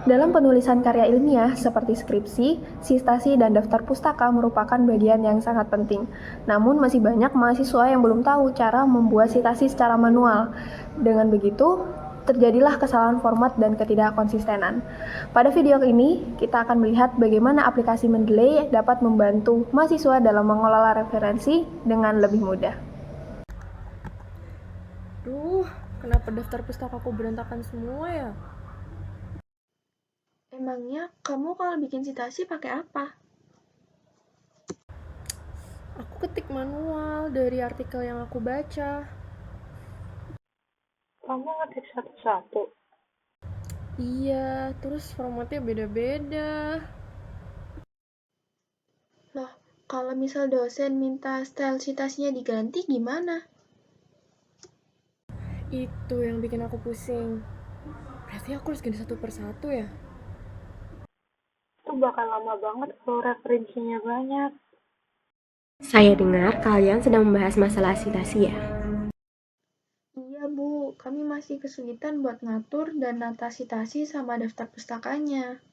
Dalam penulisan karya ilmiah seperti skripsi, sitasi, dan daftar pustaka merupakan bagian yang sangat penting. Namun masih banyak mahasiswa yang belum tahu cara membuat sitasi secara manual. Dengan begitu, terjadilah kesalahan format dan ketidakkonsistenan. Pada video ini, kita akan melihat bagaimana aplikasi Mendeley dapat membantu mahasiswa dalam mengelola referensi dengan lebih mudah. Duh, kenapa daftar pustakaku berantakan semua ya? Emangnya kamu kalau bikin sitasi pakai apa? Aku ketik manual dari artikel yang aku baca. Kamu ngetik satu-satu. Iya, terus formatnya beda-beda. Loh, kalau misal dosen minta style citasinya diganti gimana? Itu yang bikin aku pusing. Berarti aku harus ganti satu persatu ya? Itu bakal lama banget kalau referensinya banyak. Saya dengar kalian sedang membahas masalah citasi ya? Iya Bu, kami masih kesulitan buat ngatur dan nata citasi sama daftar pustakanya.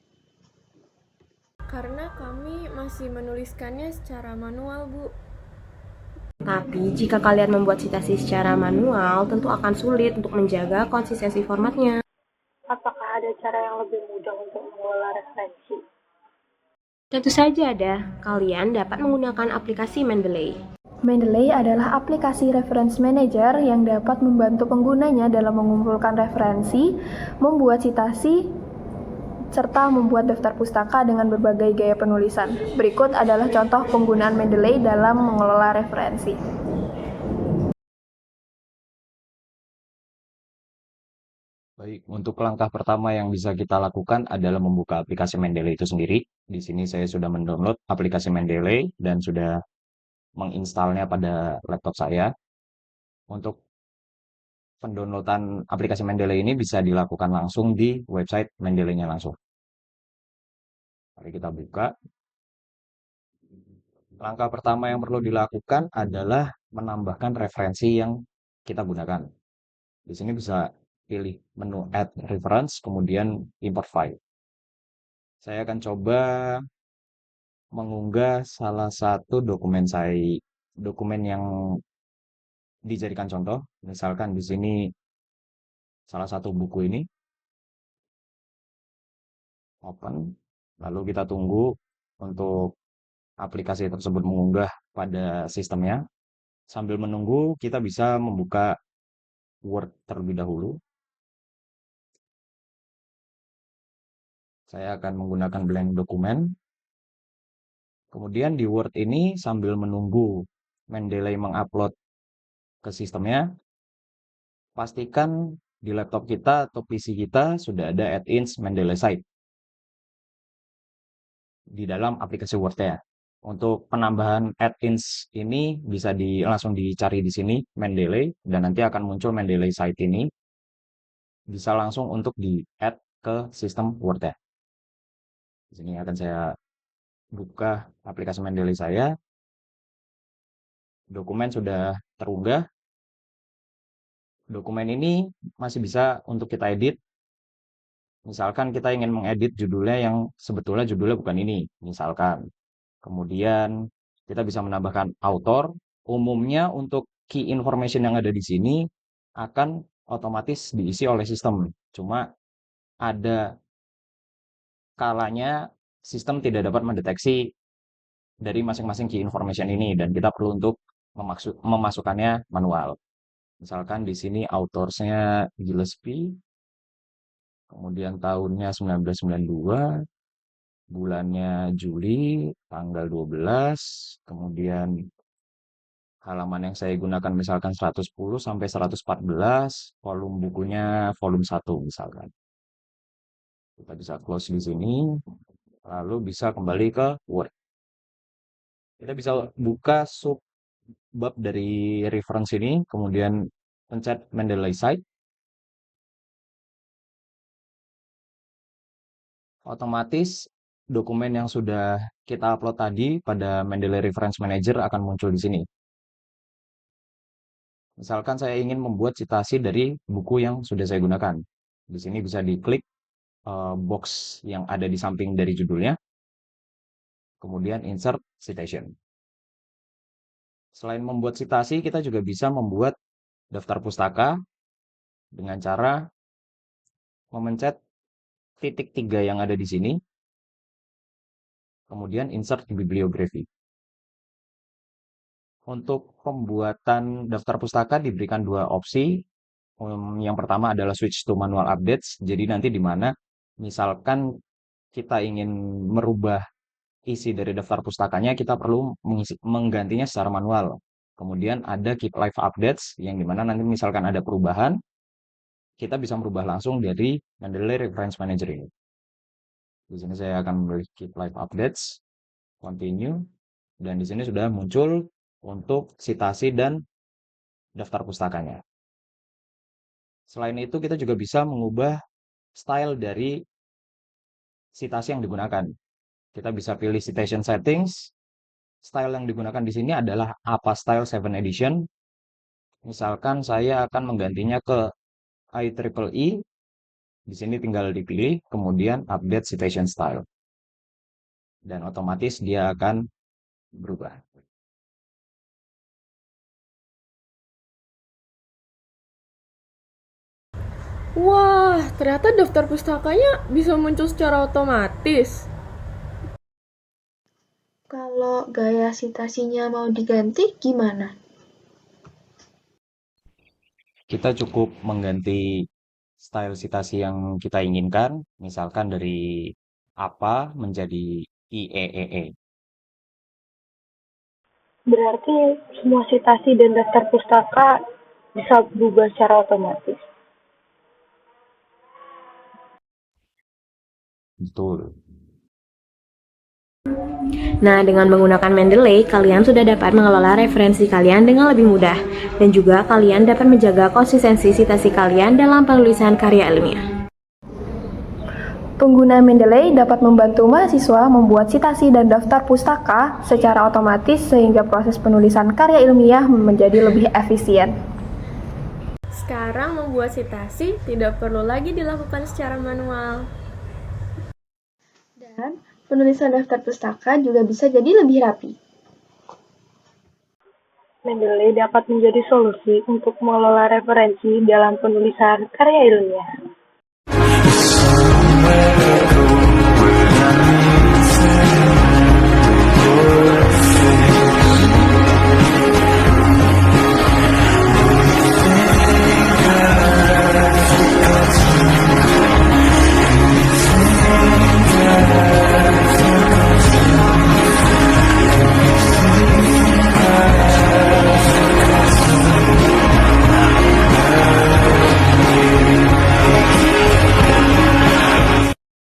Karena kami masih menuliskannya secara manual, Bu. Tapi jika kalian membuat citasi secara manual, tentu akan sulit untuk menjaga konsistensi formatnya. Apakah ada cara yang lebih mudah untuk mengelola referensi? Tentu saja ada. Kalian dapat menggunakan aplikasi Mendeley. Mendeley adalah aplikasi reference manager yang dapat membantu penggunanya dalam mengumpulkan referensi, membuat citasi, serta membuat daftar pustaka dengan berbagai gaya penulisan. Berikut adalah contoh penggunaan Mendeley dalam mengelola referensi. Baik, untuk langkah pertama yang bisa kita lakukan adalah membuka aplikasi Mendeley itu sendiri. Di sini saya sudah mendownload aplikasi Mendeley dan sudah menginstalnya pada laptop saya. Untuk pendownloadan aplikasi Mendeley ini bisa dilakukan langsung di website Mendeley-nya langsung. Mari kita buka. Langkah pertama yang perlu dilakukan adalah menambahkan referensi yang kita gunakan. Di sini bisa pilih menu Add Reference, kemudian Import File. Saya akan coba mengunggah salah satu dokumen yang dijadikan contoh. Misalkan di sini salah satu buku ini, open. Lalu kita tunggu untuk aplikasi tersebut mengunggah pada sistemnya. Sambil menunggu, kita bisa membuka Word terlebih dahulu. Saya akan menggunakan blank dokumen. Kemudian di Word ini sambil menunggu Mendeley mengupload ke sistemnya, pastikan di laptop kita atau PC kita sudah ada add-ins Mendeley Site di dalam aplikasi Word-nya. Untuk penambahan add-ins ini bisa langsung dicari di sini Mendeley dan nanti akan muncul Mendeley Site ini. Bisa langsung untuk di-add ke sistem Word-nya. Di sini akan saya buka aplikasi Mendeley saya. Dokumen sudah terunggah. Dokumen ini masih bisa untuk kita edit. Misalkan kita ingin mengedit judulnya yang sebetulnya judulnya bukan ini. Misalkan. Kemudian kita bisa menambahkan author. Umumnya untuk key information yang ada di sini akan otomatis diisi oleh sistem. Cuma ada kalanya sistem tidak dapat mendeteksi dari masing-masing key information ini dan kita perlu untuk memasukkannya manual. Misalkan di sini autorsnya Gillespie, kemudian tahunnya 1992, bulannya Juli, tanggal 12, kemudian halaman yang saya gunakan misalkan 110 sampai 114, volume bukunya volume 1 misalkan. Kita bisa close di sini, lalu bisa kembali ke Word. Kita bisa buka subbab dari reference ini, kemudian pencet Mendeley Site. Otomatis dokumen yang sudah kita upload tadi pada Mendeley Reference Manager akan muncul di sini. Misalkan saya ingin membuat citasi dari buku yang sudah saya gunakan. Di sini bisa diklik box yang ada di samping dari judulnya, kemudian insert citation. Selain membuat citasi, kita juga bisa membuat daftar pustaka dengan cara memencet titik 3 yang ada di sini, kemudian insert bibliografi. Untuk pembuatan daftar pustaka diberikan dua opsi. Yang pertama adalah switch to manual updates. Jadi nanti di mana misalkan kita ingin merubah isi dari daftar pustakanya, kita perlu menggantinya secara manual. Kemudian ada keep live updates, yang dimana nanti misalkan ada perubahan, kita bisa merubah langsung dari Mendeley Reference Manager ini. Di sini saya akan memilih keep live updates, continue, dan di sini sudah muncul untuk citasi dan daftar pustakanya. Selain itu, kita juga bisa mengubah style dari citasi yang digunakan. Kita bisa pilih citation settings. Style yang digunakan di sini adalah APA Style 7 Edition. Misalkan saya akan menggantinya ke IEEE. Di sini tinggal dipilih, kemudian update citation style. Dan otomatis dia akan berubah. Wah, ternyata daftar pustakanya bisa muncul secara otomatis. Kalau gaya citasinya mau diganti, gimana? Kita cukup mengganti style citasi yang kita inginkan, misalkan dari APA menjadi IEEE. Berarti semua citasi dan daftar pustaka bisa berubah secara otomatis. Betul. Nah, dengan menggunakan Mendeley, kalian sudah dapat mengelola referensi kalian dengan lebih mudah. Dan juga kalian dapat menjaga konsistensi citasi kalian dalam penulisan karya ilmiah. Pengguna Mendeley dapat membantu mahasiswa membuat citasi dan daftar pustaka secara otomatis sehingga proses penulisan karya ilmiah menjadi lebih efisien. Sekarang membuat citasi tidak perlu lagi dilakukan secara manual. Dan penulisan daftar pustaka juga bisa jadi lebih rapi. Mendeley dapat menjadi solusi untuk mengelola referensi dalam penulisan karya ilmiah.